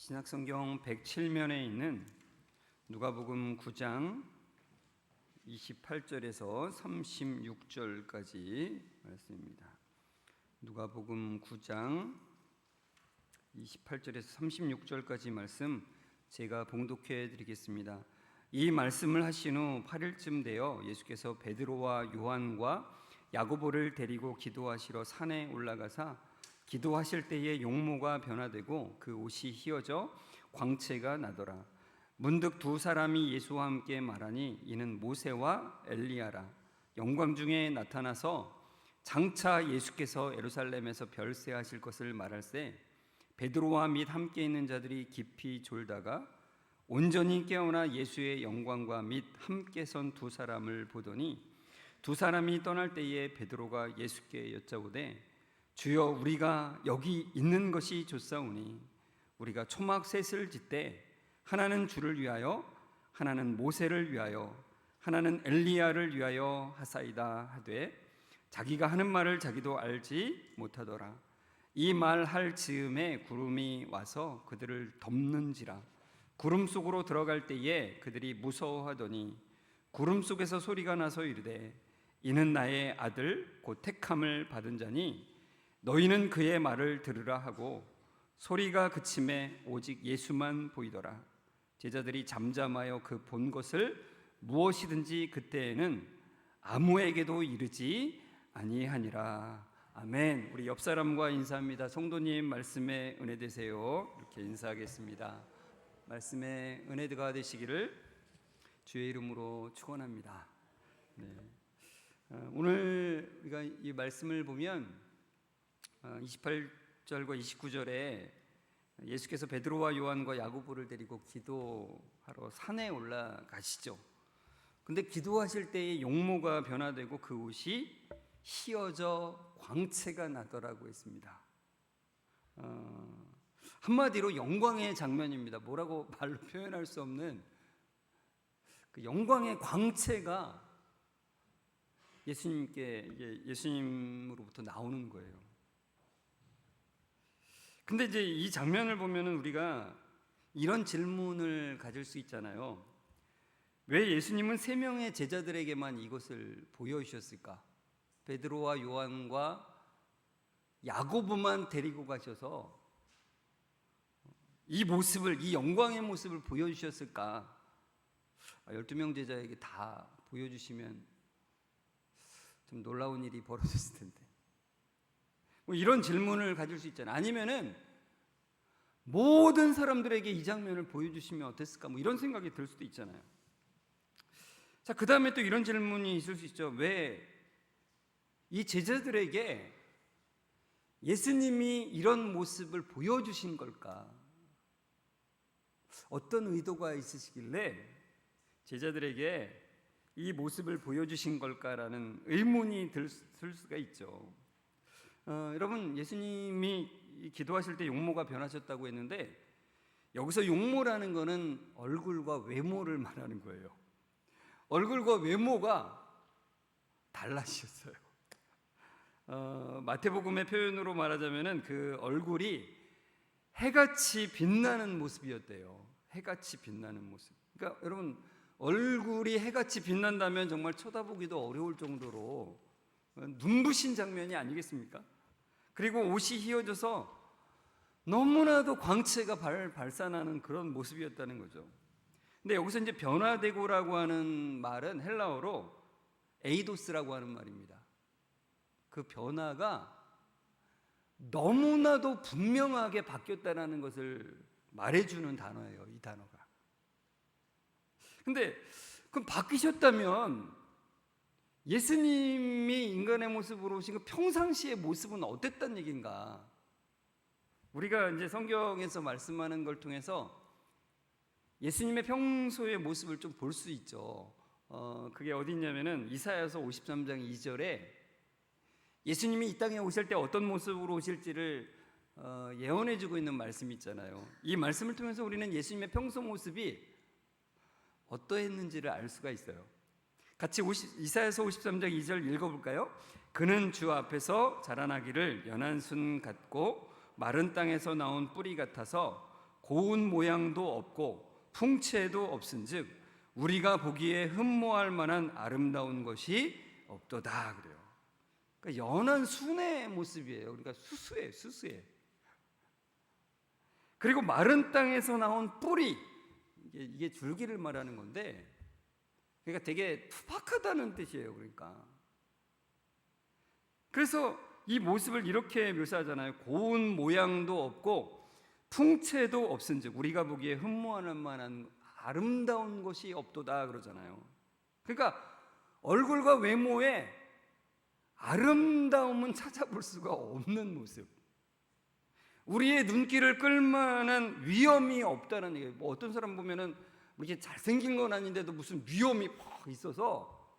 신약성경 107면에 있는 누가복음 9장 28절에서 36절까지 말씀입니다. 누가복음 9장 28절에서 36절까지 말씀 제가 봉독해 드리겠습니다. 이 말씀을 하신 후 8일쯤 되어 예수께서 베드로와 요한과 야고보를 데리고 기도하시러 산에 올라가사 기도하실 때에 용모가 변화되고 그 옷이 휘어져 광채가 나더라. 문득 두 사람이 예수와 함께 말하니 이는 모세와 엘리야라. 영광 중에 나타나서 장차 예수께서 예루살렘에서 별세하실 것을 말할세 베드로와 및 함께 있는 자들이 깊이 졸다가 온전히 깨어나 예수의 영광과 및 함께 선 두 사람을 보더니 두 사람이 떠날 때에 베드로가 예수께 여짜오되 주여, 우리가 여기 있는 것이 좋사오니 우리가 초막 셋을 짓되 하나는 주를 위하여 하나는 모세를 위하여 하나는 엘리야를 위하여 하사이다 하되 자기가 하는 말을 자기도 알지 못하더라. 이 말할 즈음에 구름이 와서 그들을 덮는지라. 구름 속으로 들어갈 때에 그들이 무서워하더니 구름 속에서 소리가 나서 이르되 이는 나의 아들 곧 택함을 받은 자니 너희는 그의 말을 들으라 하고 소리가 그침에 오직 예수만 보이더라. 제자들이 잠잠하여 그 본 것을 무엇이든지 그때에는 아무에게도 이르지 아니하니라. 아멘. 우리 옆 사람과 인사합니다. 성도님, 말씀에 은혜 되세요. 이렇게 인사하겠습니다. 말씀에 은혜가 되시기를 주의 이름으로 축원합니다. 네. 오늘 우리가 이 말씀을 보면 28절과 29절에 예수께서 베드로와 요한과 야고보를 데리고 기도하러 산에 올라가시죠. 근데 기도하실 때에 용모가 변화되고 그 옷이 휘어져 광채가 나더라고 했습니다. 한마디로 영광의 장면입니다. 뭐라고 말로 표현할 수 없는 그 영광의 광채가 예수님으로부터 나오는 거예요. 근데 이제 이 장면을 보면은 우리가 이런 질문을 가질 수 있잖아요. 왜 예수님은 세 명의 제자들에게만 이것을 보여주셨을까? 베드로와 요한과 야고보만 데리고 가셔서 이 모습을, 이 영광의 모습을 보여주셨을까? 12명 제자에게 다 보여주시면 좀 놀라운 일이 벌어졌을 텐데. 뭐 이런 질문을 가질 수 있잖아요. 아니면은 모든 사람들에게 이 장면을 보여주시면 어땠을까? 뭐 이런 생각이 들 수도 있잖아요. 자, 그 다음에 또 이런 질문이 있을 수 있죠. 왜 이 제자들에게 예수님이 이런 모습을 보여주신 걸까? 어떤 의도가 있으시길래 제자들에게 이 모습을 보여주신 걸까라는 의문이 들 수가 있죠. 여러분, 예수님이 기도하실 때 용모가 변하셨다고 했는데 여기서 용모라는 것은 얼굴과 외모를 말하는 거예요. 얼굴과 외모가 달라지셨어요. 마태복음의 표현으로 말하자면은 그 얼굴이 해같이 빛나는 모습이었대요. 해같이 빛나는 모습. 그러니까 여러분, 얼굴이 해같이 빛난다면 정말 쳐다보기도 어려울 정도로 눈부신 장면이 아니겠습니까? 그리고 옷이 휘어져서 너무나도 광채가 발산하는 그런 모습이었다는 거죠. 근데 여기서 이제 변화되고라고 하는 말은 헬라어로 에이도스라고 하는 말입니다. 그 변화가 너무나도 분명하게 바뀌었다는 것을 말해주는 단어예요, 이 단어가. 근데 그럼 바뀌셨다면 예수님이 인간의 모습으로 오신 그 평상시의 모습은 어땠단 얘기인가? 우리가 이제 성경에서 말씀하는 걸 통해서 예수님의 평소의 모습을 좀 볼 수 있죠. 그게 어디 있냐면은 이사야서 53장 2절에 예수님이 이 땅에 오실 때 어떤 모습으로 오실지를 예언해주고 있는 말씀이 있잖아요. 이 말씀을 통해서 우리는 예수님의 평소 모습이 어떠했는지를 알 수가 있어요. 같이 이사야서 53장 2절 읽어볼까요? 그는 주 앞에서 자라나기를 연한 순 같고 마른 땅에서 나온 뿌리 같아서 고운 모양도 없고 풍채도 없은즉 우리가 보기에 흠모할 만한 아름다운 것이 없도다 그래요. 그러니까 연한 순의 모습이에요. 우리가 수수해. 그리고 마른 땅에서 나온 뿌리, 이게 줄기를 말하는 건데, 그러니까 되게 투박하다는 뜻이에요. 그래서 이 모습을 이렇게 묘사하잖아요. 고운 모양도 없고 풍채도 없은즉 우리가 보기에 흠모할 만한 아름다운 것이 없도다 그러잖아요. 그러니까 얼굴과 외모에 아름다움은 찾아볼 수가 없는 모습, 우리의 눈길을 끌만한 위험이 없다는 얘기예요. 뭐 어떤 사람 보면은 이렇게 잘생긴 건 아닌데도 무슨 위험이 막 있어서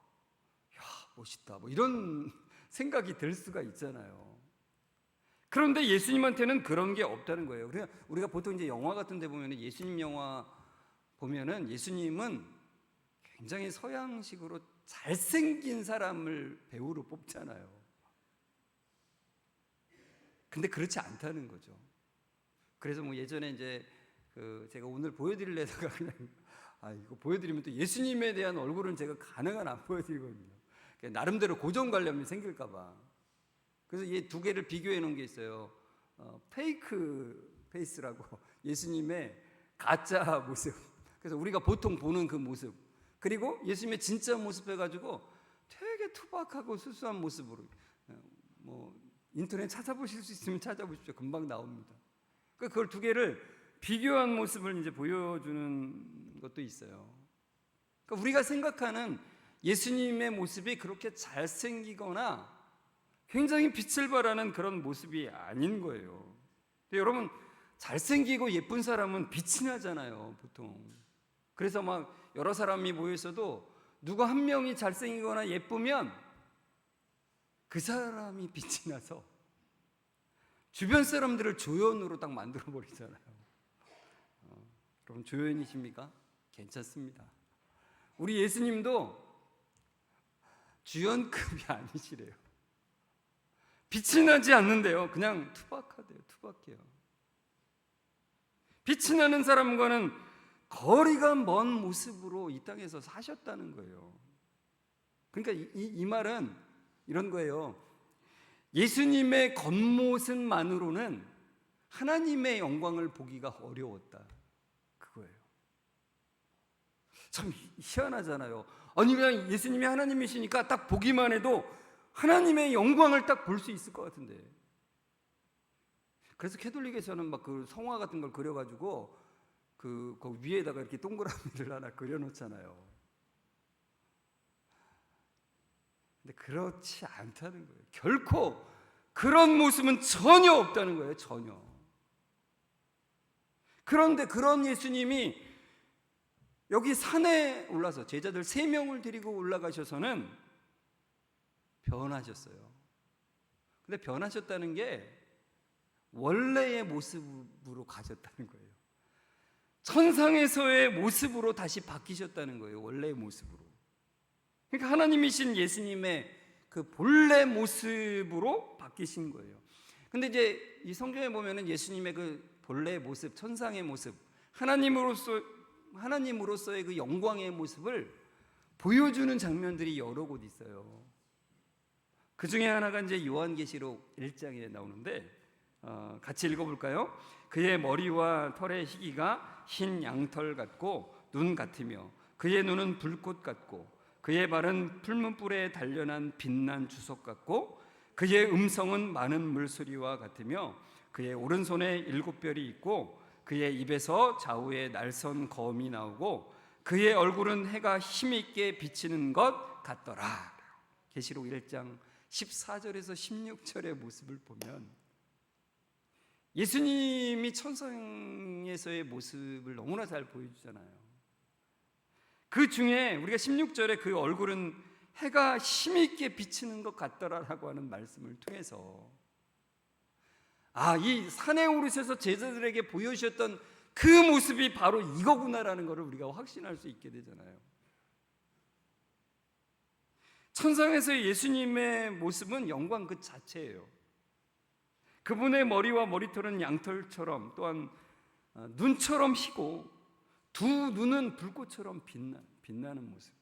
야 멋있다 뭐 이런 생각이 들 수가 있잖아요. 그런데 예수님한테는 그런 게 없다는 거예요. 그러니까 우리가 보통 이제 영화 같은 데 보면 예수님 영화 보면은 예수님은 굉장히 서양식으로 잘생긴 사람을 배우로 뽑잖아요. 근데 그렇지 않다는 거죠. 그래서 뭐 예전에 이제 제가 오늘 보여드리려다가 그냥 이거 보여드리면 또 예수님에 대한 얼굴은 제가 가능한 안 보여드리거든요. 나름대로 고정관념이 생길까봐. 그래서 이 두 개를 비교해 놓은 게 있어요. 페이크 페이스라고 예수님의 가짜 모습. 그래서 우리가 보통 보는 그 모습, 그리고 예수님의 진짜 모습 해가지고 되게 투박하고 수수한 모습으로 뭐 인터넷 찾아보실 수 있으면 찾아보십시오. 금방 나옵니다. 그걸 두 개를 비교한 모습을 이제 보여주는 것도 있어요. 그러니까 우리가 생각하는 예수님의 모습이 그렇게 잘생기거나 굉장히 빛을 발하는 그런 모습이 아닌 거예요. 근데 여러분, 잘생기고 예쁜 사람은 빛이 나잖아요, 보통. 그래서 막 여러 사람이 모여 있어도 누가 한 명이 잘생기거나 예쁘면 그 사람이 빛이 나서 주변 사람들을 조연으로 딱 만들어 버리잖아요. 여러분, 조연이십니까? 괜찮습니다. 우리 예수님도 주연급이 아니시래요. 빛이 나지 않는데요, 그냥 투박해요. 빛이 나는 사람과는 거리가 먼 모습으로 이 땅에서 사셨다는 거예요. 그러니까 이 말은 이런 거예요. 예수님의 겉모습만으로는 하나님의 영광을 보기가 어려웠다, 그거예요. 참 희한하잖아요. 아니 그냥 예수님이 하나님이시니까 딱 보기만 해도 하나님의 영광을 딱 볼 수 있을 것 같은데. 그래서 캐톨릭에서는 막 그 성화 같은 걸 그려가지고 그 위에다가 이렇게 동그라미를 하나 그려놓잖아요. 근데 그렇지 않다는 거예요. 결코 그런 모습은 전혀 없다는 거예요. 전혀. 그런데 그런 예수님이 여기 산에 올라서 제자들 3명을 데리고 올라가셔서는 변하셨어요. 근데 변하셨다는 게 원래의 모습으로 가셨다는 거예요. 천상에서의 모습으로 다시 바뀌셨다는 거예요. 원래의 모습으로. 그러니까 하나님이신 예수님의 그 본래 모습으로 바뀌신 거예요. 근데 이제 이 성경에 보면은 예수님의 그 본래 모습, 천상의 모습, 하나님으로서의 그 영광의 모습을 보여주는 장면들이 여러 곳 있어요. 그 중에 하나가 이제 요한계시록 1장에 나오는데 같이 읽어볼까요? 그의 머리와 털의 희기가 흰 양털 같고 눈 같으며 그의 눈은 불꽃 같고 그의 발은 풀문불에 단련한 빛난 주석 같고 그의 음성은 많은 물소리와 같으며 그의 오른손에 7별이 있고 그의 입에서 좌우에 날선 검이 나오고 그의 얼굴은 해가 힘있게 비치는 것 같더라. 계시록 1장 14절에서 16절의 모습을 보면 예수님이 천상에서의 모습을 너무나 잘 보여주잖아요. 그 중에 우리가 16절에 그 얼굴은 해가 힘있게 비치는 것 같더라라고 하는 말씀을 통해서 이 산에 오르셔서 제자들에게 보여주셨던 그 모습이 바로 이거구나라는 것을 우리가 확신할 수 있게 되잖아요. 천상에서의 예수님의 모습은 영광 그 자체예요. 그분의 머리와 머리털은 양털처럼 또한 눈처럼 희고 두 눈은 불꽃처럼 빛나는 모습.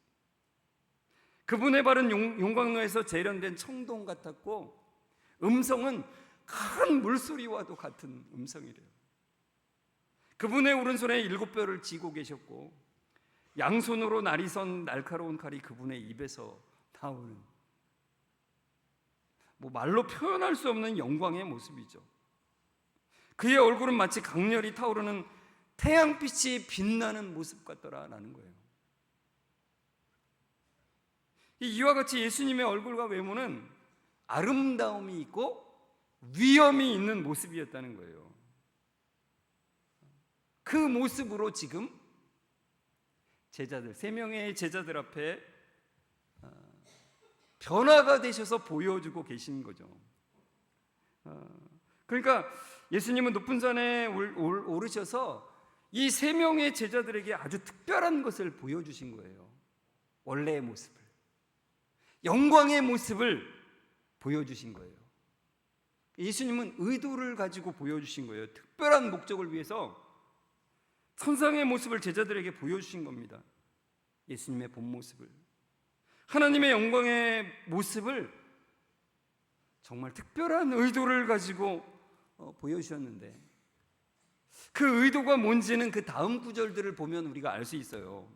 그분의 발은 용광로에서 재련된 청동 같았고 음성은 큰 물소리와도 같은 음성이래요. 그분의 오른손에 7뼈를 쥐고 계셨고 양손으로 날이 선 날카로운 칼이 그분의 입에서 나오는, 말로 표현할 수 없는 영광의 모습이죠. 그의 얼굴은 마치 강렬히 타오르는 태양빛이 빛나는 모습 같더라라는 거예요. 이와 같이 예수님의 얼굴과 외모는 아름다움이 있고 위엄이 있는 모습이었다는 거예요. 그 모습으로 지금 제자들, 3명의 제자들 앞에 변화가 되셔서 보여주고 계신 거죠. 그러니까 예수님은 높은 산에 오르셔서 이 3명의 제자들에게 아주 특별한 것을 보여주신 거예요. 원래의 모습을, 영광의 모습을 보여주신 거예요. 예수님은 의도를 가지고 보여주신 거예요. 특별한 목적을 위해서 천상의 모습을 제자들에게 보여주신 겁니다. 예수님의 본 모습을, 하나님의 영광의 모습을 정말 특별한 의도를 가지고 보여주셨는데, 그 의도가 뭔지는 그 다음 구절들을 보면 우리가 알 수 있어요.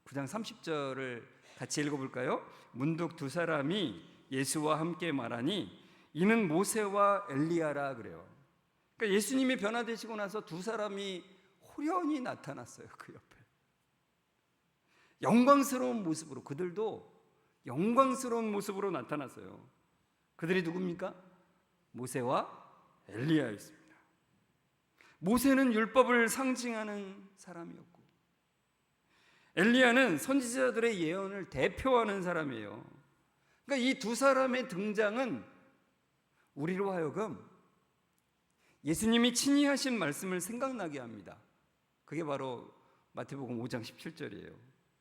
9장 30절을 같이 읽어볼까요? 문득 2사람이 예수와 함께 말하니 이는 모세와 엘리야라 그래요. 그러니까 예수님이 변화되시고 나서 2사람이 호련히 나타났어요. 그 옆에 영광스러운 모습으로, 그들도 영광스러운 모습으로 나타났어요. 그들이 누굽니까? 모세와 엘리야였습니다. 모세는 율법을 상징하는 사람이었고 엘리야는 선지자들의 예언을 대표하는 사람이에요. 그러니까 이 2사람의 등장은 우리로 하여금 예수님이 친히 하신 말씀을 생각나게 합니다. 그게 바로 마태복음 5장 17절이에요.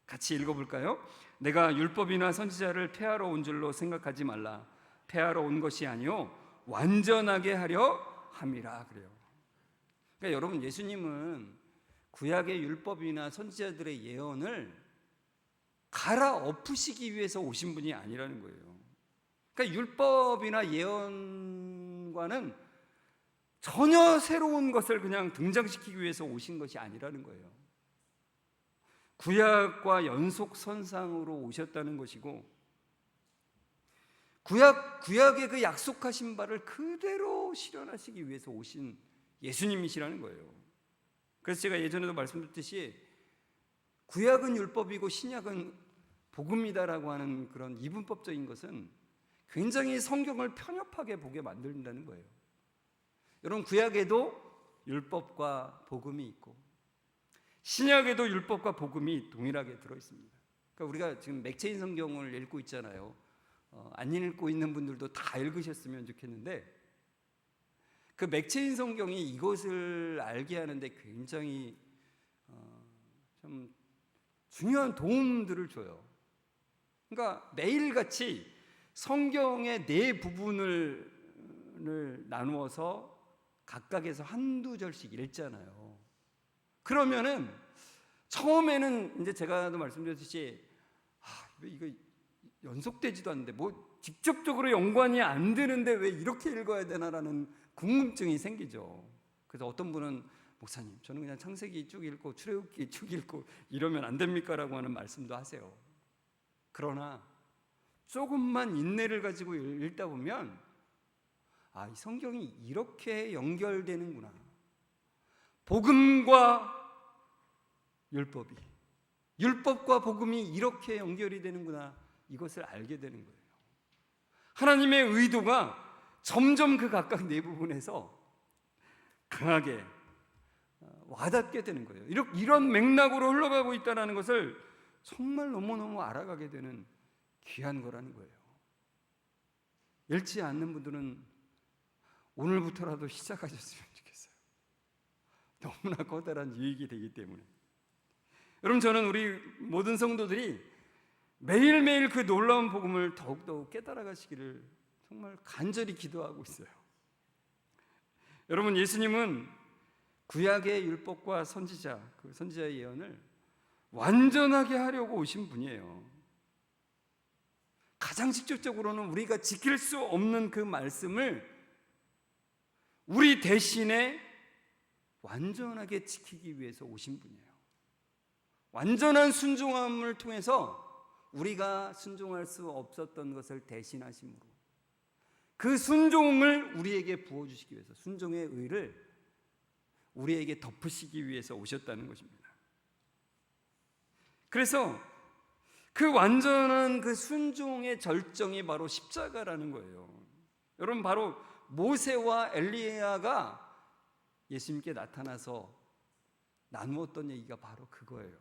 같이 읽어볼까요? 내가 율법이나 선지자를 폐하러 온 줄로 생각하지 말라. 폐하러 온 것이 아니요 완전하게 하려 함이라 그래요. 그러니까 여러분, 예수님은 구약의 율법이나 선지자들의 예언을 갈아엎으시기 위해서 오신 분이 아니라는 거예요. 그러니까 율법이나 예언과는 전혀 새로운 것을 그냥 등장시키기 위해서 오신 것이 아니라는 거예요. 구약과 연속선상으로 오셨다는 것이고 구약의 그 약속하신 바를 그대로 실현하시기 위해서 오신 예수님이시라는 거예요. 그래서 제가 예전에도 말씀드렸듯이 구약은 율법이고 신약은 복음이다라고 하는 그런 이분법적인 것은 굉장히 성경을 편협하게 보게 만든다는 거예요. 여러분, 구약에도 율법과 복음이 있고 신약에도 율법과 복음이 동일하게 들어있습니다. 그러니까 우리가 지금 맥체인 성경을 읽고 있잖아요. 안 읽고 있는 분들도 다 읽으셨으면 좋겠는데, 그 맥체인 성경이 이것을 알게 하는데 굉장히 좀 중요한 도움들을 줘요. 그러니까 매일같이 성경의 4부분을 나누어서 각각에서 한두 절씩 읽잖아요. 그러면은 처음에는 이제 제가도 말씀드렸듯이 이거 연속되지도 않는데 직접적으로 연관이 안 되는데 왜 이렇게 읽어야 되나라는 궁금증이 생기죠. 그래서 어떤 분은 목사님, 저는 그냥 창세기 쭉 읽고 출애굽기 쭉 읽고 이러면 안 됩니까? 라고 하는 말씀도 하세요. 그러나 조금만 인내를 가지고 읽다 보면 이 성경이 이렇게 연결되는구나. 복음과 율법이, 율법과 복음이 이렇게 연결이 되는구나. 이것을 알게 되는 거예요. 하나님의 의도가 점점 그 각각 4부분에서 강하게 와닿게 되는 거예요. 이런 맥락으로 흘러가고 있다는 것을 정말 너무너무 알아가게 되는 귀한 거라는 거예요. 읽지 않는 분들은 오늘부터라도 시작하셨으면 좋겠어요. 너무나 커다란 유익이 되기 때문에. 여러분, 저는 우리 모든 성도들이 매일매일 그 놀라운 복음을 더욱더욱 깨달아가시기를 정말 간절히 기도하고 있어요. 여러분, 예수님은 구약의 율법과 선지자, 그 선지자의 예언을 완전하게 하려고 오신 분이에요. 가장 직접적으로는 우리가 지킬 수 없는 그 말씀을 우리 대신에 완전하게 지키기 위해서 오신 분이에요. 완전한 순종함을 통해서 우리가 순종할 수 없었던 것을 대신하심으로 그 순종을 우리에게 부어주시기 위해서, 순종의 의를 우리에게 덮으시기 위해서 오셨다는 것입니다. 그래서 그 완전한 그 순종의 절정이 바로 십자가라는 거예요. 여러분, 바로 모세와 엘리야가 예수님께 나타나서 나누었던 얘기가 바로 그거예요.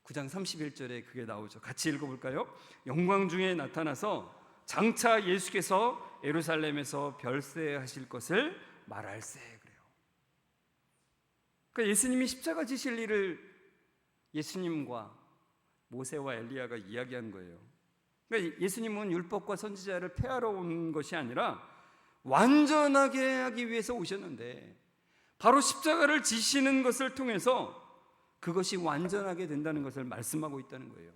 9장 31절에 그게 나오죠. 같이 읽어볼까요? 영광 중에 나타나서 장차 예수께서 예루살렘에서 별세하실 것을 말할세. 그래요. 그러니까 예수님이 십자가 지실 일을 예수님과 모세와 엘리야가 이야기한 거예요. 그러니까 예수님은 율법과 선지자를 폐하러 온 것이 아니라 완전하게 하기 위해서 오셨는데, 바로 십자가를 지시는 것을 통해서 그것이 완전하게 된다는 것을 말씀하고 있다는 거예요.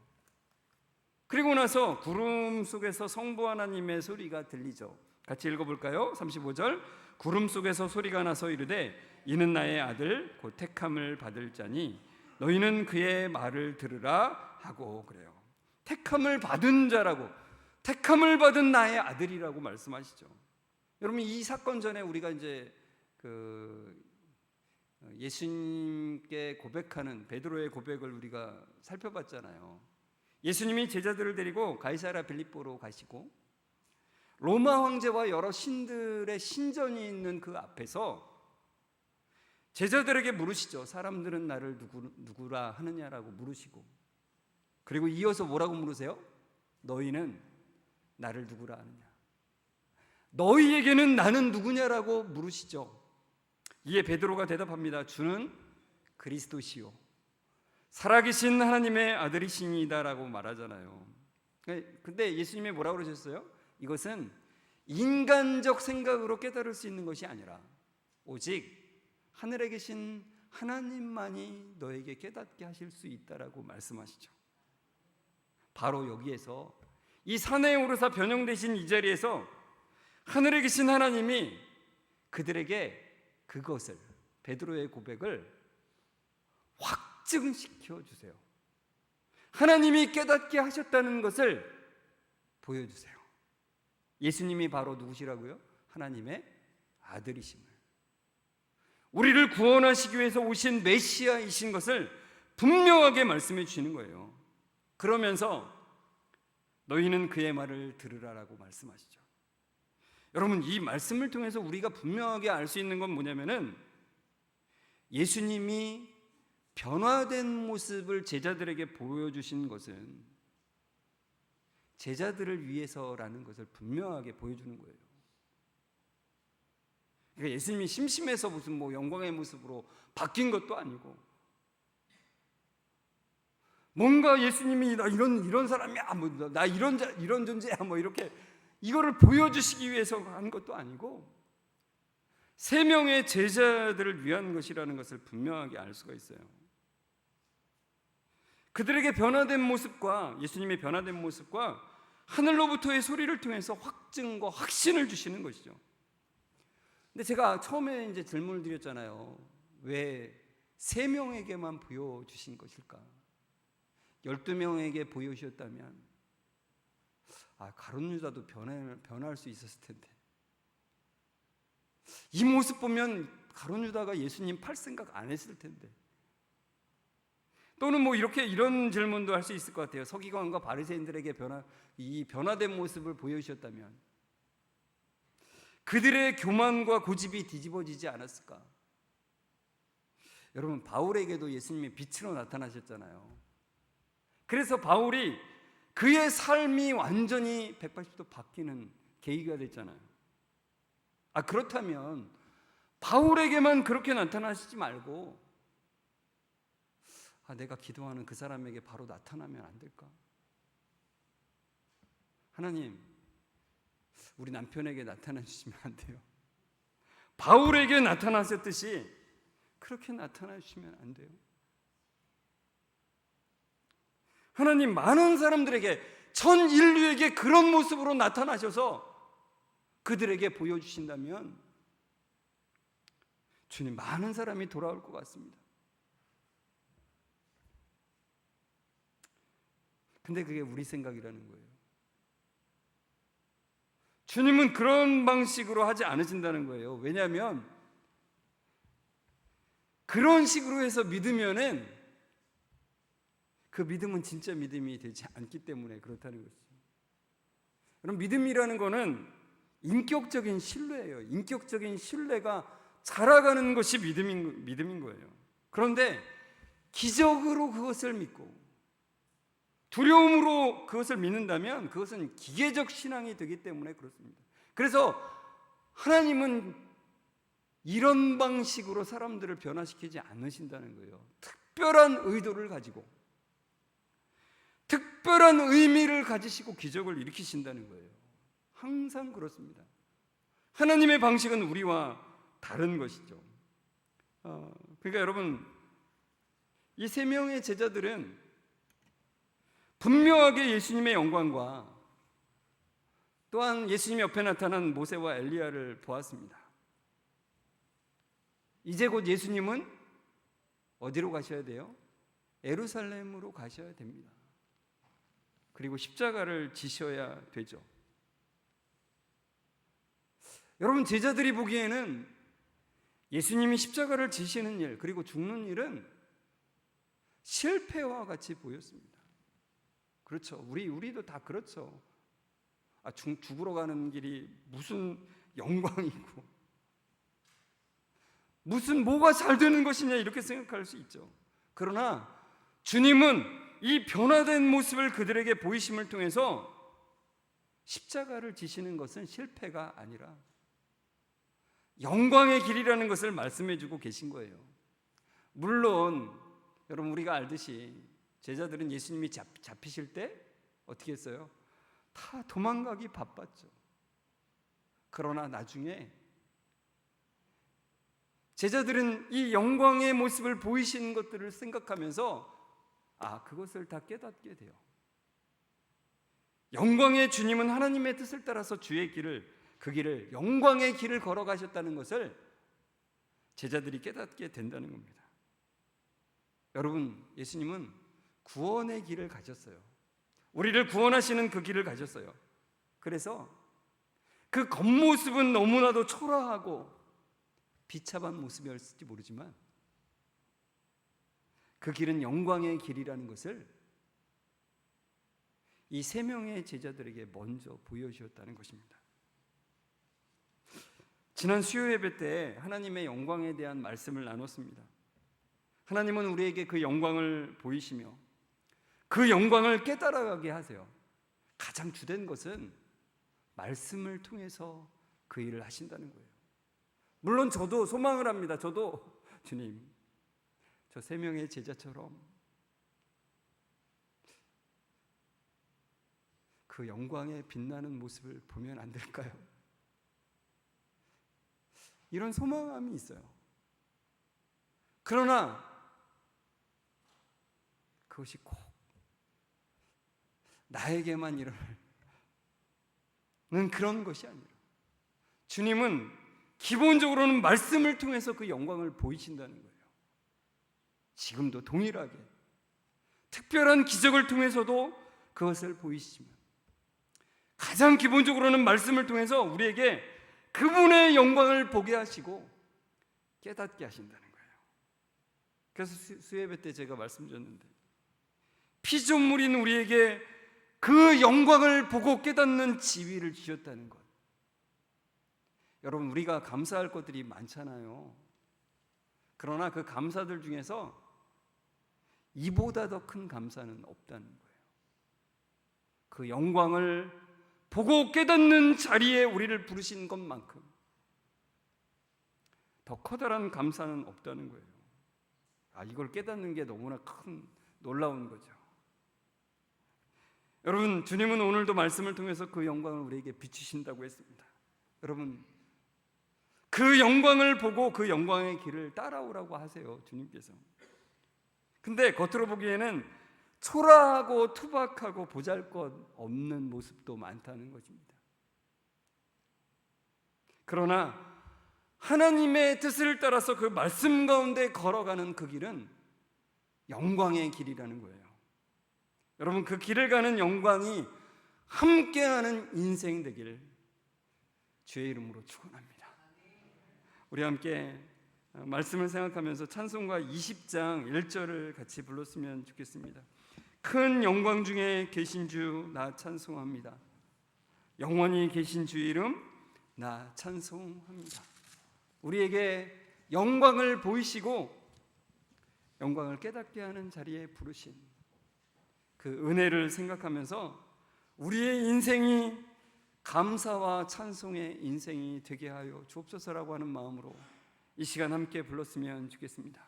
그리고 나서 구름 속에서 성부 하나님의 소리가 들리죠. 같이 읽어볼까요? 35절. 구름 속에서 소리가 나서 이르되 이는 나의 아들 곧 택함을 받을 자니 너희는 그의 말을 들으라 하고. 그래요. 택함을 받은 자라고, 택함을 받은 나의 아들이라고 말씀하시죠. 여러분, 이 사건 전에 우리가 이제 예수님께 고백하는 베드로의 고백을 우리가 살펴봤잖아요. 예수님이 제자들을 데리고 가이사랴 빌립보로 가시고 로마 황제와 여러 신들의 신전이 있는 그 앞에서 제자들에게 물으시죠. 사람들은 나를 누구라 하느냐라고 물으시고, 그리고 이어서 뭐라고 물으세요? 너희는 나를 누구라 하느냐? 너희에게는 나는 누구냐라고 물으시죠. 이에 베드로가 대답합니다. 주는 그리스도시요 살아계신 하나님의 아들이시니다라고 말하잖아요. 근데 예수님이 뭐라고 그러셨어요? 이것은 인간적 생각으로 깨달을 수 있는 것이 아니라 오직 하늘에 계신 하나님만이 너에게 깨닫게 하실 수 있다라고 말씀하시죠. 바로 여기에서 이 산에 오르사 변형되신 이 자리에서 하늘에 계신 하나님이 그들에게 그것을, 베드로의 고백을 확증시켜 주세요. 하나님이 깨닫게 하셨다는 것을 보여주세요. 예수님이 바로 누구시라고요? 하나님의 아들이심을, 우리를 구원하시기 위해서 오신 메시아이신 것을 분명하게 말씀해 주시는 거예요. 그러면서 너희는 그의 말을 들으라라고 말씀하시죠. 여러분, 이 말씀을 통해서 우리가 분명하게 알 수 있는 건 뭐냐면은 예수님이 변화된 모습을 제자들에게 보여주신 것은 제자들을 위해서라는 것을 분명하게 보여주는 거예요. 그러니까 예수님이 심심해서 무슨 영광의 모습으로 바뀐 것도 아니고, 뭔가 예수님이 나 이런 사람이야, 나 이런 존재야, 이렇게 이거를 보여주시기 위해서 한 것도 아니고, 세 명의 제자들을 위한 것이라는 것을 분명하게 알 수가 있어요. 그들에게 변화된 모습과, 예수님의 변화된 모습과 하늘로부터의 소리를 통해서 확증과 확신을 주시는 것이죠. 근데 제가 처음에 이제 질문을 드렸잖아요. 왜 세 명에게만 보여주신 것일까? 12명에게 보여주셨다면 가룟 유다도 변할 수 있었을 텐데, 이 모습 보면 가룟 유다가 예수님 팔 생각 안 했을 텐데, 또는 이런 질문도 할 수 있을 것 같아요. 서기관과 바리새인들에게 이 변화된 모습을 보여주셨다면 그들의 교만과 고집이 뒤집어지지 않았을까? 여러분, 바울에게도 예수님이 빛으로 나타나셨잖아요. 그래서 바울이 그의 삶이 완전히 180도 바뀌는 계기가 됐잖아요. 그렇다면 바울에게만 그렇게 나타나시지 말고 내가 기도하는 그 사람에게 바로 나타나면 안 될까? 하나님, 우리 남편에게 나타나 주시면 안 돼요? 바울에게 나타나셨듯이 그렇게 나타나 주시면 안 돼요. 하나님 많은 사람들에게, 전 인류에게 그런 모습으로 나타나셔서 그들에게 보여주신다면 주님, 많은 사람이 돌아올 것 같습니다. 근데 그게 우리 생각이라는 거예요. 주님은 그런 방식으로 하지 않으신다는 거예요. 왜냐하면 그런 식으로 해서 믿으면은 그 믿음은 진짜 믿음이 되지 않기 때문에 그렇다는 거죠. 그럼 믿음이라는 거는 인격적인 신뢰예요. 인격적인 신뢰가 자라가는 것이 믿음인 거예요. 그런데 기적으로 그것을 믿고 두려움으로 그것을 믿는다면 그것은 기계적 신앙이 되기 때문에 그렇습니다. 그래서 하나님은 이런 방식으로 사람들을 변화시키지 않으신다는 거예요. 특별한 의도를 가지고 특별한 의미를 가지시고 기적을 일으키신다는 거예요. 항상 그렇습니다. 하나님의 방식은 우리와 다른 것이죠. 그러니까 여러분, 이 세 명의 제자들은 분명하게 예수님의 영광과 또한 예수님 옆에 나타난 모세와 엘리야를 보았습니다. 이제 곧 예수님은 어디로 가셔야 돼요? 예루살렘으로 가셔야 됩니다. 그리고 십자가를 지셔야 되죠. 여러분, 제자들이 보기에는 예수님이 십자가를 지시는 일, 그리고 죽는 일은 실패와 같이 보였습니다. 그렇죠. 우리도 다 그렇죠. 죽으러 가는 길이 무슨 영광이고 무슨 뭐가 잘 되는 것이냐 이렇게 생각할 수 있죠. 그러나 주님은 이 변화된 모습을 그들에게 보이심을 통해서 십자가를 지시는 것은 실패가 아니라 영광의 길이라는 것을 말씀해 주고 계신 거예요. 물론 여러분, 우리가 알듯이 제자들은 예수님이 잡히실 때 어떻게 했어요? 다 도망가기 바빴죠. 그러나 나중에 제자들은 이 영광의 모습을 보이시는 것들을 생각하면서 그것을 다 깨닫게 돼요. 영광의 주님은 하나님의 뜻을 따라서 주의 길을, 그 길을, 영광의 길을 걸어가셨다는 것을 제자들이 깨닫게 된다는 겁니다. 여러분, 예수님은 구원의 길을 가셨어요. 우리를 구원하시는 그 길을 가셨어요. 그래서 그 겉모습은 너무나도 초라하고 비참한 모습이었을지 모르지만 그 길은 영광의 길이라는 것을 이 세 명의 제자들에게 먼저 보여주셨다는 것입니다. 지난 수요 예배 때 하나님의 영광에 대한 말씀을 나눴습니다. 하나님은 우리에게 그 영광을 보이시며 그 영광을 깨달아가게 하세요. 가장 주된 것은 말씀을 통해서 그 일을 하신다는 거예요. 물론 저도 소망을 합니다. 저도 주님, 저 세 명의 제자처럼 그 영광의 빛나는 모습을 보면 안 될까요? 이런 소망함이 있어요. 그러나 그것이 꼭 나에게만 일어나는 그런 것이 아니라 주님은 기본적으로는 말씀을 통해서 그 영광을 보이신다는 거예요. 지금도 동일하게 특별한 기적을 통해서도 그것을 보이시며 가장 기본적으로는 말씀을 통해서 우리에게 그분의 영광을 보게 하시고 깨닫게 하신다는 거예요. 그래서 수예배 때 제가 말씀드렸는데 피조물인 우리에게 그 영광을 보고 깨닫는 지위를 주셨다는 것. 여러분, 우리가 감사할 것들이 많잖아요. 그러나 그 감사들 중에서 이보다 더 큰 감사는 없다는 거예요. 그 영광을 보고 깨닫는 자리에 우리를 부르신 것만큼 더 커다란 감사는 없다는 거예요. 이걸 깨닫는 게 너무나 큰 놀라운 거죠. 여러분, 주님은 오늘도 말씀을 통해서 그 영광을 우리에게 비추신다고 했습니다. 여러분, 그 영광을 보고 그 영광의 길을 따라오라고 하세요, 주님께서. 근데 겉으로 보기에는 초라하고 투박하고 보잘것없는 모습도 많다는 것입니다. 그러나 하나님의 뜻을 따라서 그 말씀 가운데 걸어가는 그 길은 영광의 길이라는 거예요. 여러분, 그 길을 가는 영광이 함께하는 인생 되기를 주의 이름으로 축원합니다. 우리 함께 말씀을 생각하면서 찬송가 20장 1절을 같이 불렀으면 좋겠습니다. 큰 영광 중에 계신 주 나 찬송합니다. 영원히 계신 주 이름 나 찬송합니다. 우리에게 영광을 보이시고 영광을 깨닫게 하는 자리에 부르신 그 은혜를 생각하면서 우리의 인생이 감사와 찬송의 인생이 되게 하여 주옵소서라고 하는 마음으로 이 시간 함께 불렀으면 좋겠습니다.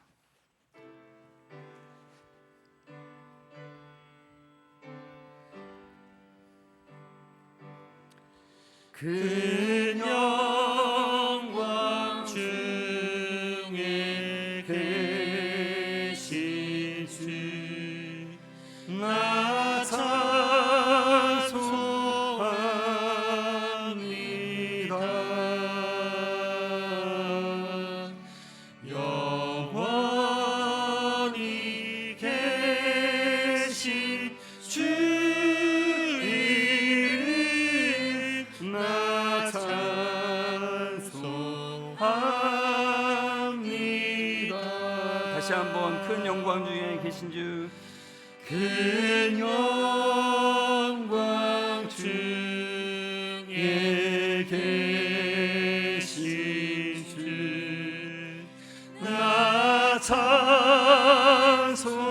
큰 영광 중에 계신 주 나 찬송합니다. 영원히 계신 주 이름 나 찬송합니다. 다시 한번 큰 영광 중에 계신 주 큰 영광 중에 계신 주 나 찬송합니다.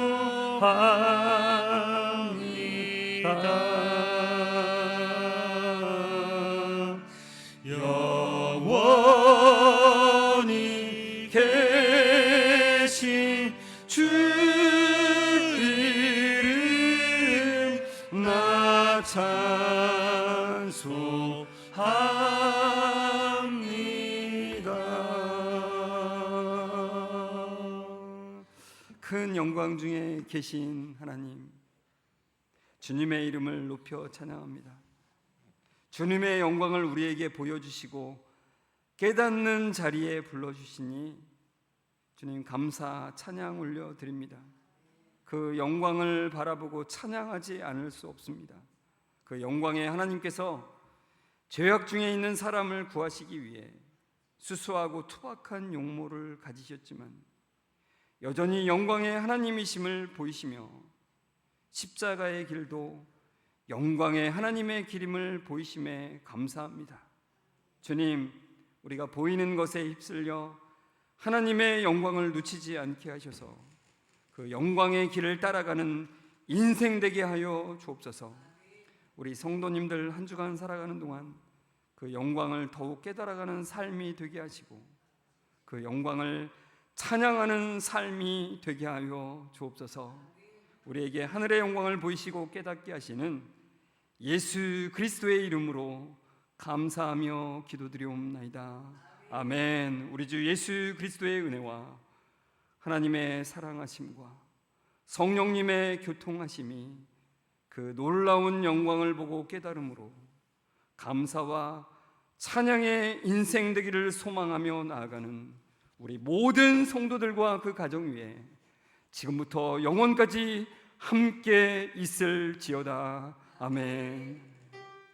영원히 계신 주 나 찬송합니다. 큰 영광 중에 계신 하나님, 주님의 이름을 높여 찬양합니다. 주님의 영광을 우리에게 보여주시고 깨닫는 자리에 불러주시니 주님 감사 찬양 올려드립니다. 그 영광을 바라보고 찬양하지 않을 수 없습니다. 그 영광의 하나님께서 죄악 중에 있는 사람을 구하시기 위해 수수하고 투박한 용모를 가지셨지만 여전히 영광의 하나님이심을 보이시며 십자가의 길도 영광의 하나님의 길임을 보이심에 감사합니다. 주님, 우리가 보이는 것에 휩쓸려 하나님의 영광을 놓치지 않게 하셔서 그 영광의 길을 따라가는 인생 되게 하여 주옵소서. 우리 성도님들 한 주간 살아가는 동안 그 영광을 더욱 깨달아가는 삶이 되게 하시고 그 영광을 찬양하는 삶이 되게 하여 주옵소서. 우리에게 하늘의 영광을 보이시고 깨닫게 하시는 예수 그리스도의 이름으로 감사하며 기도드리옵나이다. 아멘. 우리 주 예수 그리스도의 은혜와 하나님의 사랑하심과 성령님의 교통하심이 그 놀라운 영광을 보고 깨달음으로 감사와 찬양의 인생 되기를 소망하며 나아가는 우리 모든 성도들과 그 가정 위에 지금부터 영원까지 함께 있을지어다. 아멘.